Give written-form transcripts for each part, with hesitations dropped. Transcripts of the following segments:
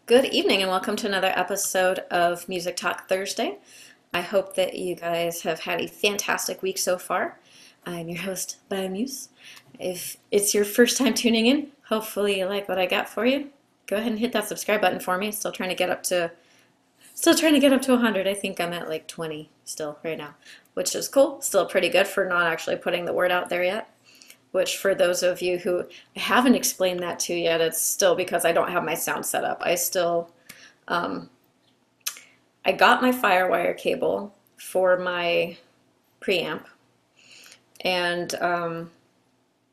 Good evening and welcome to another episode of Music Talk Thursday. I hope that you guys have had a fantastic week so far. I'm your host, BioMuse. If it's your first time tuning in, hopefully you like what I got for you. Go ahead and hit that subscribe button for me. Still trying to get up to 100. I think I'm at like 20 still right now, which is cool. Still pretty good for not actually putting the word out there yet. Which for those of you who I haven't explained that to yet, it's still because I don't have my sound set up. Um, I got my Firewire cable for my preamp, and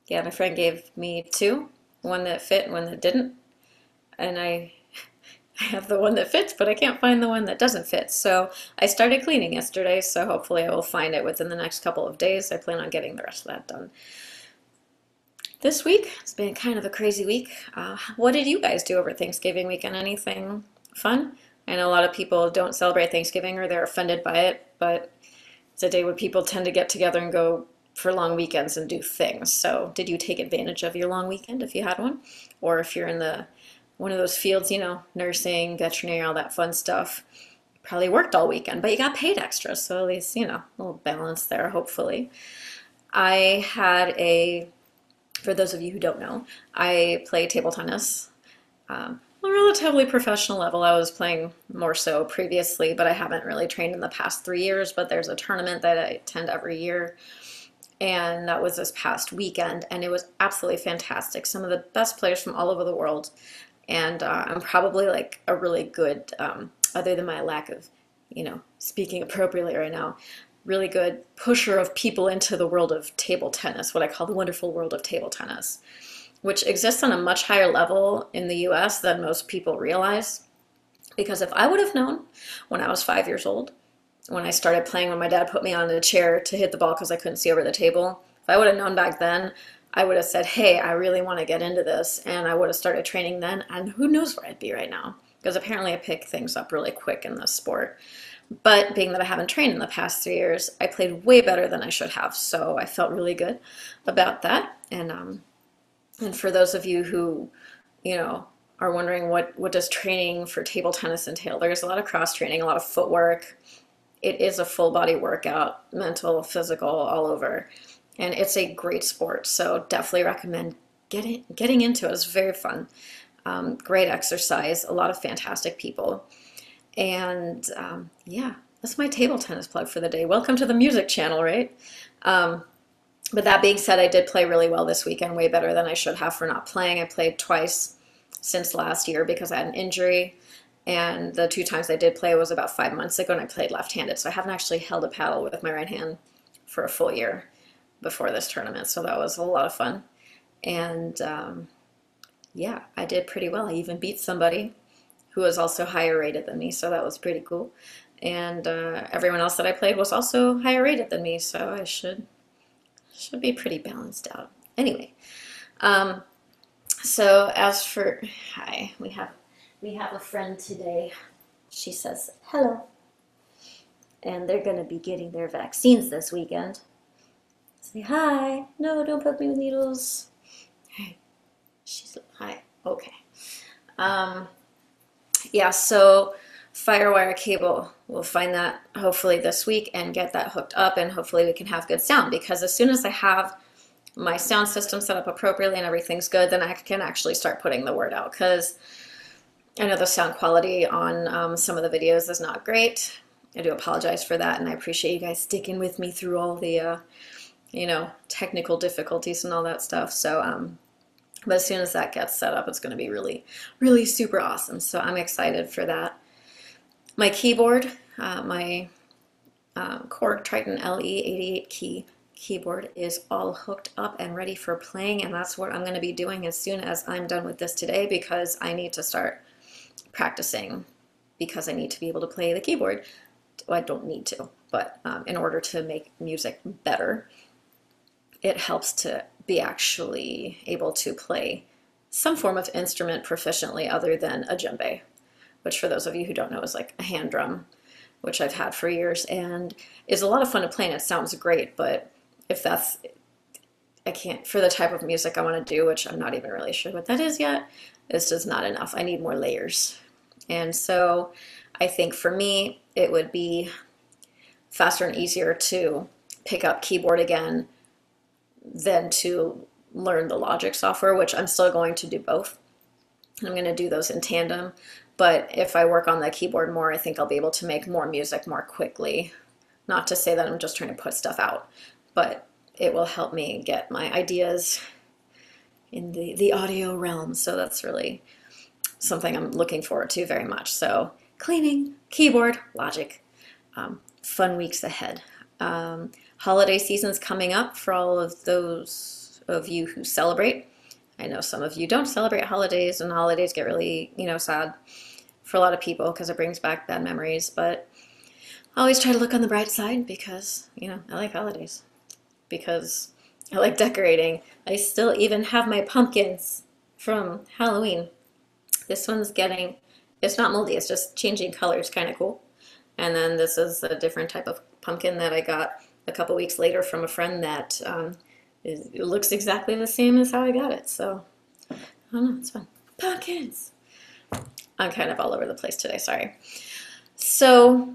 yeah, my friend gave me two, one that fit and one that didn't, and I have the one that fits, but I can't find the one that doesn't fit. So I started cleaning yesterday, so hopefully I will find it within the next couple of days. I plan on getting the rest of that done. This week, it's been kind of a crazy week. What did you guys do over Thanksgiving weekend? Anything fun? I know a lot of people don't celebrate Thanksgiving or they're offended by it, but it's a day where people tend to get together and go for long weekends and do things. So, did you take advantage of your long weekend if you had one? Or if you're in the one of those fields, nursing, veterinary, all that fun stuff, you probably worked all weekend, but you got paid extra, so at least, a little balance there, hopefully. I had for those of you who don't know, I play table tennis. A relatively professional level. I was playing more so previously, but I haven't really trained in the past 3 years. But there's a tournament that I attend every year, and that was this past weekend, and it was absolutely fantastic. Some of the best players from all over the world, and I'm probably like a really good, other than my lack of, speaking appropriately right now, really good pusher of people into the world of table tennis, what I call the wonderful world of table tennis, which exists on a much higher level in the US than most people realize. Because if I would have known when I was 5 years old, when I started playing, when my dad put me on a chair to hit the ball because I couldn't see over the table, if I would have known back then, I would have said, hey, I really want to get into this. And I would have started training then. And who knows where I'd be right now. Because apparently I pick things up really quick in this sport. But being that I haven't trained in the past 3 years, I played way better than I should have. So I felt really good about that. And for those of you who, are wondering what does training for table tennis entail, there's a lot of cross training, a lot of footwork. It is a full body workout, mental, physical, all over. And it's a great sport. So definitely recommend getting into it. It's very fun. Great exercise, a lot of fantastic people. And yeah, that's my table tennis plug for the day. Welcome to the music channel, right? Um, but that being said, I did play really well this weekend, way better than I should have for not playing. I played twice since last year because I had an injury. And the two times I did play was about 5 months ago, and I played left-handed. So I haven't actually held a paddle with my right hand for a full year before this tournament. So that was a lot of fun. And yeah, I did pretty well. I even beat somebody who was also higher rated than me, so that was pretty cool. And everyone else that I played was also higher rated than me, so I should be pretty balanced out. Anyway, um, so as for hi, we have a friend today. She says hello, and they're gonna be getting their vaccines this weekend. Say hi. No, don't poke me with needles. Hey, she's hi. Okay. Um, yeah, so Firewire cable, we'll find that hopefully this week and get that hooked up, and hopefully we can have good sound, because as soon as I have my sound system set up appropriately and everything's good, then I can actually start putting the word out, because I know the sound quality on some of the videos is not great. I do apologize for that, and I appreciate you guys sticking with me through all the technical difficulties and all that stuff. So but as soon as that gets set up, it's going to be really, really super awesome. So I'm excited for that. My keyboard, my Korg Triton LE 88 key keyboard is all hooked up and ready for playing, and that's what I'm going to be doing as soon as I'm done with this today, because I need to start practicing, because I need to be able to play the keyboard. Well, I don't need to, but in order to make music better, it helps to be actually able to play some form of instrument proficiently other than a djembe, which for those of you who don't know is like a hand drum, which I've had for years and is a lot of fun to play, and it sounds great, but if that's, I can't, for the type of music I want to do, which I'm not even really sure what that is yet, it's just not enough. I need more layers. And so I think for me, it would be faster and easier to pick up keyboard again than to learn the Logic software, which I'm still going to do both. I'm going to do those in tandem. But if I work on the keyboard more, I think I'll be able to make more music more quickly. Not to say that I'm just trying to put stuff out, but it will help me get my ideas in the audio realm. So that's really something I'm looking forward to very much. So cleaning, keyboard, Logic, fun weeks ahead. Holiday season's coming up for all of those of you who celebrate. I know some of you don't celebrate holidays, and holidays get really, sad for a lot of people because it brings back bad memories. But I always try to look on the bright side because, I like holidays, because I like decorating. I still even have my pumpkins from Halloween. This one's it's not moldy, it's just changing colors, kind of cool. And then this is a different type of pumpkin that I got a couple weeks later from a friend that it looks exactly the same as how I got it. So, I don't know, it's fun. Pumpkins! I'm kind of all over the place today, sorry. So,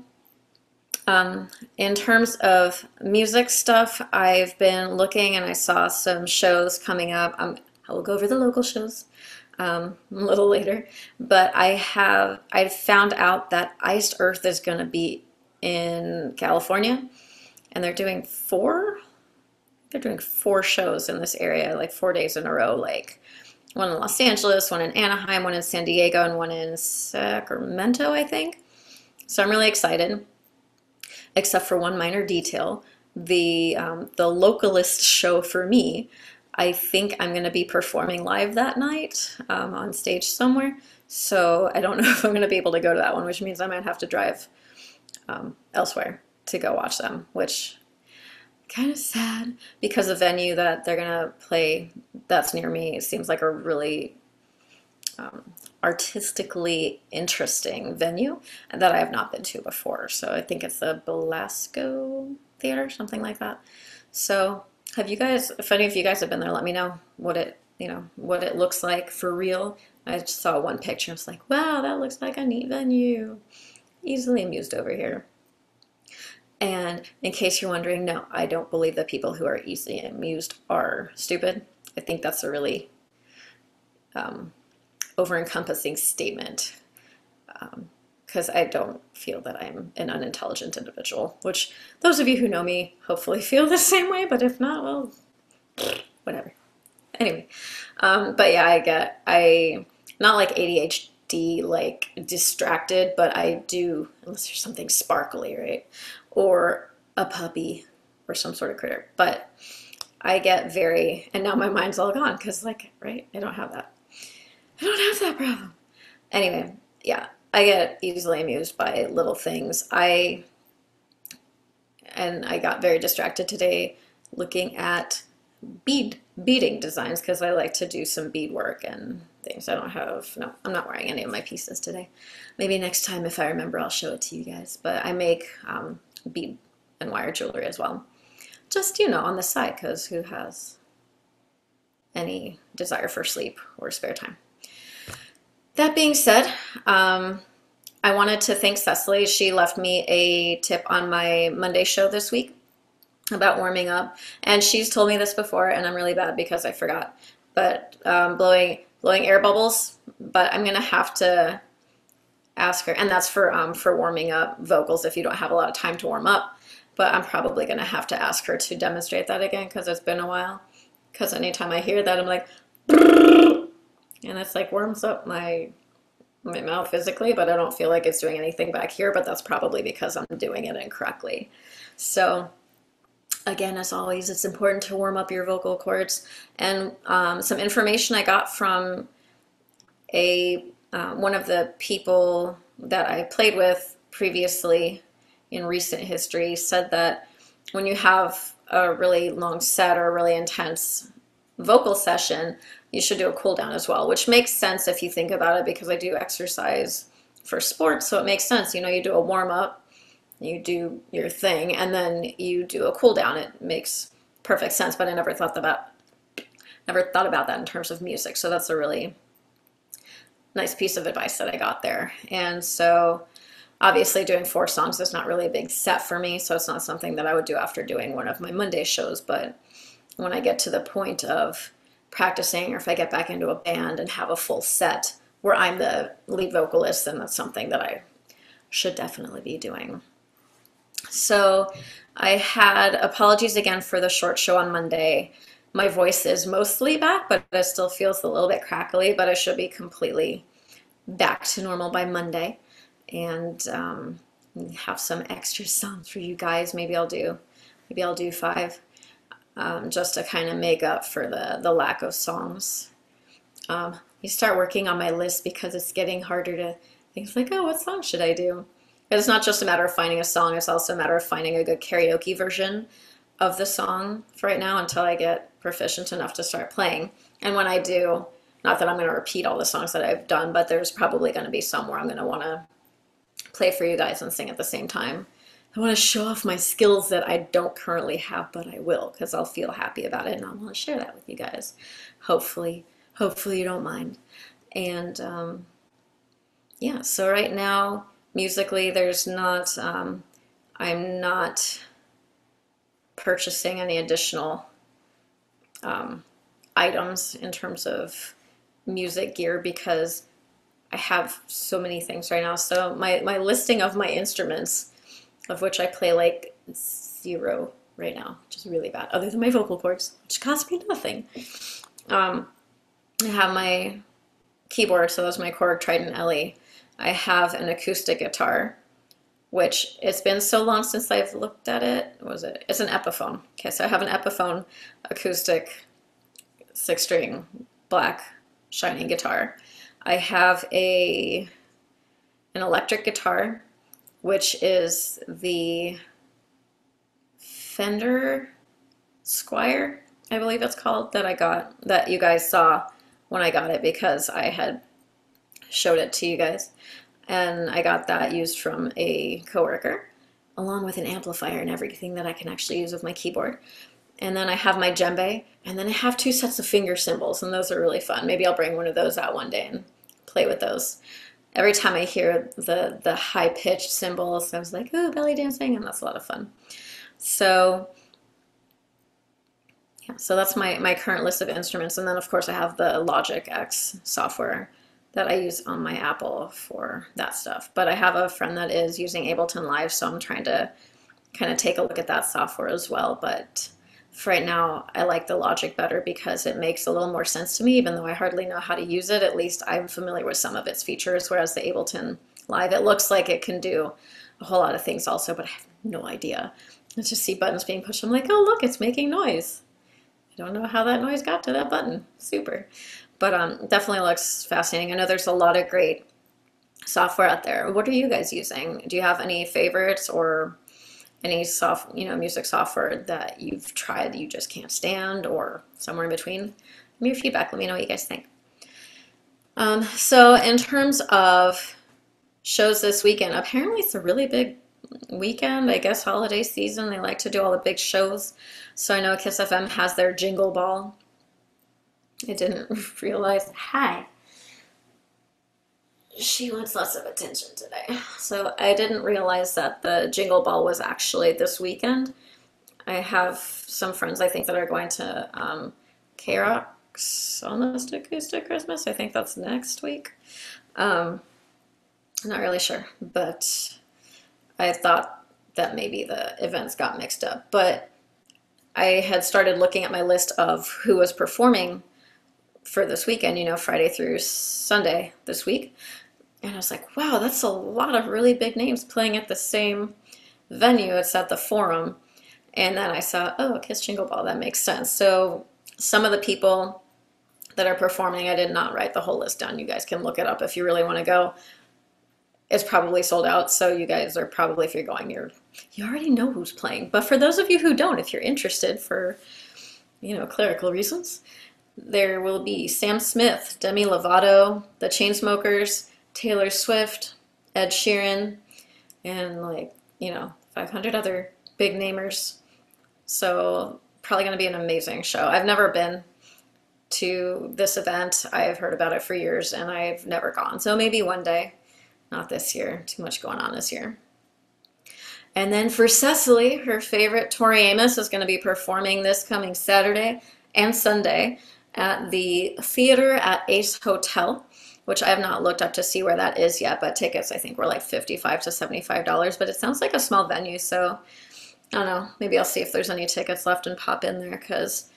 in terms of music stuff, I've been looking and I saw some shows coming up. I will go over the local shows a little later, but I found out that Iced Earth is going to be in California, and they're doing four shows in this area, like 4 days in a row, like one in Los Angeles, one in Anaheim, one in San Diego, and one in Sacramento, I think. So I'm really excited, except for one minor detail. The localist show for me, I think I'm going to be performing live that night on stage somewhere. So I don't know if I'm going to be able to go to that one, which means I might have to drive elsewhere to go watch them, which kind of sad because the venue that they're going to play that's near me seems like a really artistically interesting venue that I have not been to before. So I think it's the Belasco Theater, something like that. So have you guys, if any of you guys have been there, let me know what it looks like for real. I just saw one picture. I was like, wow, that looks like a neat venue. Easily amused over here. And in case you're wondering, no, I don't believe that people who are easily amused are stupid. I think that's a really over-encompassing statement, because I don't feel that I'm an unintelligent individual, which those of you who know me hopefully feel the same way, but if not, well, whatever. Anyway, but yeah, I not like ADHD, like distracted, but I do, unless there's something sparkly, right? Or a puppy or some sort of critter. But I get very, and now my mind's all gone because, like, right, I don't have that. I don't have that problem. Anyway, yeah, I get easily amused by little things. And I got very distracted today looking at beading designs because I like to do some bead work and things. No, I'm not wearing any of my pieces today. Maybe next time if I remember I'll show it to you guys. But I make bead and wire jewelry as well. Just, on the side, because who has any desire for sleep or spare time? That being said, I wanted to thank Cecily. She left me a tip on my Monday show this week about warming up, and she's told me this before, and I'm really bad because I forgot. But blowing air bubbles. But I'm gonna have to ask her, and that's for warming up vocals if you don't have a lot of time to warm up. But I'm probably gonna have to ask her to demonstrate that again because it's been a while. Because anytime I hear that, I'm like, and it's like warms up my mouth physically, but I don't feel like it's doing anything back here, but that's probably because I'm doing it incorrectly. So again, as always, it's important to warm up your vocal cords. And some information I got from one of the people that I played with previously in recent history said that when you have a really long set or a really intense vocal session, you should do a cool down as well, which makes sense if you think about it because I do exercise for sports, so it makes sense. You do a warm up, you do your thing, and then you do a cool down. It makes perfect sense, but I never thought about that in terms of music. So that's a really nice piece of advice that I got there. And so obviously doing 4 songs is not really a big set for me, so it's not something that I would do after doing one of my Monday shows. But when I get to the point of practicing, or if I get back into a band and have a full set where I'm the lead vocalist, then that's something that I should definitely be doing. So I had apologies again for the short show on Monday. My voice is mostly back, but it still feels a little bit crackly, but I should be completely back to normal by Monday. And have some extra songs for you guys. Maybe I'll do 5, just to kind of make up for the lack of songs. You start working on my list because it's getting harder to think like, oh, what song should I do? And it's not just a matter of finding a song, it's also a matter of finding a good karaoke version of the song for right now until I get proficient enough to start playing. And when I do, not that I'm going to repeat all the songs that I've done, but there's probably going to be some where I'm going to want to play for you guys and sing at the same time. I want to show off my skills that I don't currently have, but I will, because I'll feel happy about it and I'll want to share that with you guys. Hopefully you don't mind. And yeah, so right now, musically, there's not, I'm not purchasing any additional items in terms of music gear because I have so many things right now. So my listing of my instruments, of which I play like 0 right now, which is really bad, other than my vocal cords, which cost me nothing. I have my keyboard, so that's my Korg Trident LE. I have an acoustic guitar, which it's been so long since I've looked at it. What was it? It's an Epiphone. Okay, so I have an Epiphone acoustic 6-string black shiny guitar. I have an electric guitar, which is the Fender Squire, I believe it's called, that I got, that you guys saw when I got it because I had showed it to you guys. And I got that used from a coworker, along with an amplifier and everything that I can actually use with my keyboard. And then I have my djembe, and then I have 2 sets of finger cymbals, and those are really fun. Maybe I'll bring one of those out one day and play with those. Every time I hear the high-pitched cymbals, I was like, oh, belly dancing, and that's a lot of fun. So yeah, so that's my current list of instruments. And then of course I have the Logic X software that I use on my Apple for that stuff. But I have a friend that is using Ableton Live, so I'm trying to kind of take a look at that software as well. But for right now, I like the Logic better because it makes a little more sense to me, even though I hardly know how to use it. At least I'm familiar with some of its features, whereas the Ableton Live, it looks like it can do a whole lot of things also, but I have no idea. I just see buttons being pushed. I'm like, oh, look, it's making noise. I don't know how that noise got to that button. Super. But definitely looks fascinating. I know there's a lot of great software out there. What are you guys using? Do you have any favorites or any music software that you've tried that you just can't stand, or somewhere in between? Give me your feedback. Let me know what you guys think. So in terms of shows this weekend, apparently it's a really big weekend. I guess holiday season, they like to do all the big shows. So I know Kiss FM has their Jingle Ball. I didn't realize. Hi. She wants lots of attention today. So I didn't realize that the Jingle Ball was actually this weekend. I have some friends, I think, that are going to K-Rock's Almost Acoustic Christmas. I think that's next week. I'm not really sure, but I thought that maybe the events got mixed up. But I had started looking at my list of who was performing for this weekend, Friday through Sunday this week. And I was like, wow, that's a lot of really big names playing at the same venue. It's at the Forum. And then I saw, oh, Kiss Jingle Ball, that makes sense. So some of the people that are performing, I did not write the whole list down. You guys can look it up if you really want to go. It's probably sold out, so you guys are probably, if you're going, you already know who's playing. But for those of you who don't, if you're interested for, clerical reasons, there will be Sam Smith, Demi Lovato, the Chainsmokers, Taylor Swift, Ed Sheeran, and 500 other big namers. So probably going to be an amazing show. I've never been. to this event. I've heard about it for years and I've never gone. So maybe one day, not this year. Too much going on this year. And then for Cecily, her favorite, Tori Amos, is going to be performing this coming Saturday and Sunday at the theater at Ace Hotel, which I have not looked up to see where that is yet, but tickets I think were like $55 to $75, but it sounds like a small venue, so I don't know, maybe I'll see if there's any tickets left and pop in there because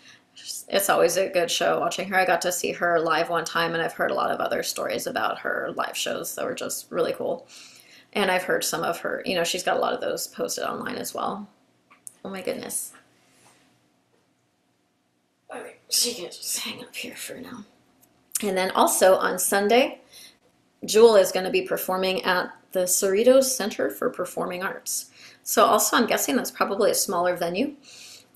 it's always a good show watching her. I got to see her live one time and I've heard a lot of other stories about her live shows that were just really cool. And I've heard some of her, she's got a lot of those posted online as well. Oh my goodness. Okay, she can just hang up here for now. And then also on Sunday, Jewel is going to be performing at the Cerritos Center for Performing Arts. So also I'm guessing that's probably a smaller venue.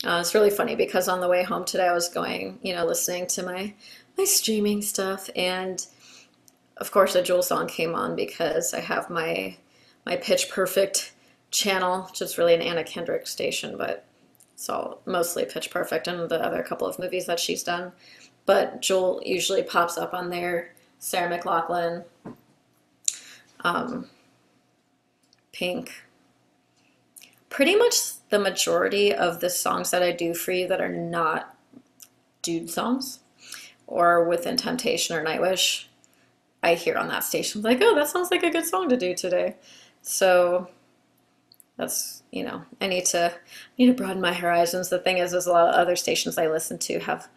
It's really funny because on the way home today I was going, listening to my streaming stuff, and of course a Jewel song came on because I have my Pitch Perfect channel, which is really an Anna Kendrick station, but it's all mostly Pitch Perfect and the other couple of movies that she's done. But Jewel usually pops up on there, Sarah McLachlan, Pink. Pretty much the majority of the songs that I do for you that are not dude songs or Within Temptation or Nightwish, I hear on that station. Like, oh, that sounds like a good song to do today. So that's, I need to broaden my horizons. The thing is a lot of other stations I listen to have,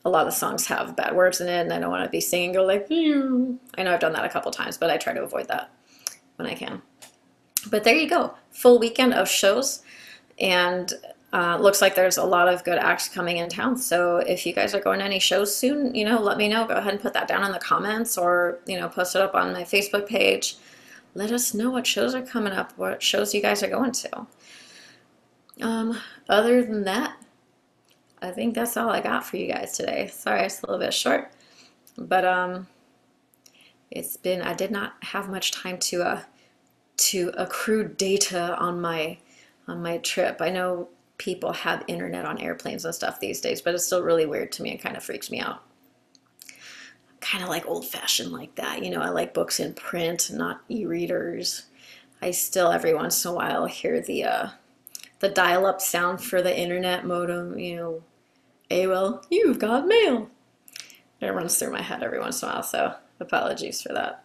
a lot of the songs have bad words in it, and I don't want to be singing, go like, phew. I know I've done that a couple times, but I try to avoid that when I can. But there you go, full weekend of shows, and looks like there's a lot of good acts coming in town. So if you guys are going to any shows soon, let me know. Go ahead and put that down in the comments, or post it up on my Facebook page. Let us know what shows are coming up, what shows you guys are going to. Other than that, I think that's all I got for you guys today. Sorry, it's a little bit short, but I did not have much time to accrue data on my trip. I know people have internet on airplanes and stuff these days, but it's still really weird to me. It kind of freaks me out. Kind of like old-fashioned like that. I like books in print, not e-readers. I still every once in a while hear the dial-up sound for the internet modem, AOL, you've got mail. It runs through my head every once in a while, so apologies for that.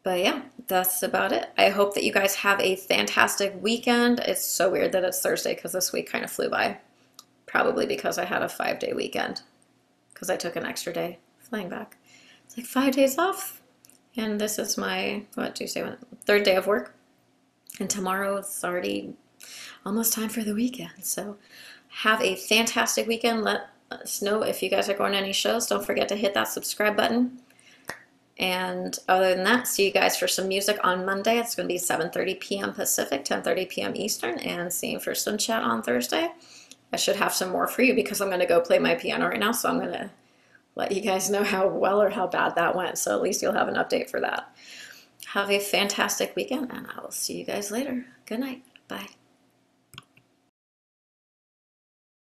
But yeah, that's about it. I hope that you guys have a fantastic weekend. It's so weird that it's Thursday because this week kind of flew by. Probably because I had a 5-day weekend because I took an extra day flying back. It's like 5 days off. And this is my, third day of work. And tomorrow it's already almost time for the weekend. So have a fantastic weekend. Let us know if you guys are going to any shows. Don't forget to hit that subscribe button. And other than that, see you guys for some music on Monday. It's going to be 7:30 p.m. Pacific, 10:30 p.m. Eastern, and see you for some chat on Thursday. I should have some more for you because I'm going to go play my piano right now, so I'm going to let you guys know how well or how bad that went, so at least you'll have an update for that. Have a fantastic weekend, and I will see you guys later. Good night. Bye.